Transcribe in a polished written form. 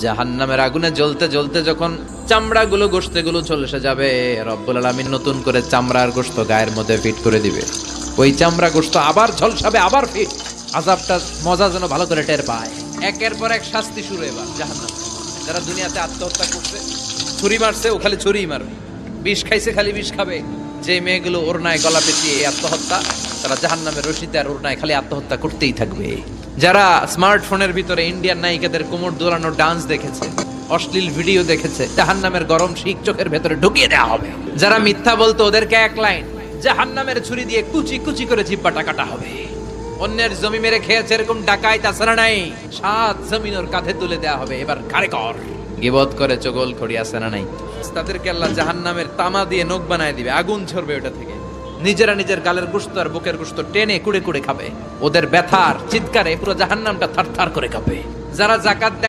জাহান্নামের আগুনে জ্বলতে জ্বলতে যখন চামড়াগুলো গোশতগুলো চলে এসে যাবে, রব্বুল আলামিন নতুন করে চামড়ার গোশত গায়ের মধ্যে ফিট করে দিবে। ওই চামড়া গোশত আবার ঝলসাবে, আবার ফিট। আযাবটা মজা যেন ভালো করে টের পায়। একের পর এক শাস্তি শুরু এবার জাহান্নাম। যারা দুনিয়াতে আত্মহত্যা করছে, ছুরি মারছে, ও খালি ছুরিই মারবে, বিষ খাইছে খালি বিষ খাবে। যে মেয়েগুলো ওড়নায় গলা পেঁচিয়ে আত্মহত্যা, তারা জাহান্নামের রশিতে আর ওড়নায় খালি আত্মহত্যা করতেই থাকবে। যারা স্মার্টফোনের ভিতরে ইন্ডিয়ান নায়িকাদের কোমর দোলানো ডান্স দেখেছে, অশ্লীল ভিডিও দেখেছে, জাহান্নামের গরম শিক চোখের ভেতরে ঢুকিয়ে দেওয়া হবে। যারা মিথ্যা বলতো, ওদেরকে এক লাইন জাহান্নামের ছুরি দিয়ে কুচি কুচি করে জিহ্বাটা কাটা হবে। অন্যের জমি মেরে খেয়েছে এরকম ডাকাইত আছে নাই, 7 জমিন ওর কাঁধে তুলে দেওয়া হবে। এবার কারে কর গিবত করে চগল খড়ি আছে না নাই, তাদেরকে আল্লাহ জাহান্নামের তামা দিয়ে নখ বানায় দিবে, আগুন ঝরবে ওটা থেকে। নিজেরা নিজের গালের গোশত আর বুকের গোশত টেনে কুড়ে কুড়ে খাবে। ওদের ব্যথার চিৎকারে পুরো জাহান্নামটা থারথার করে কাঁপে। যারা যাকাত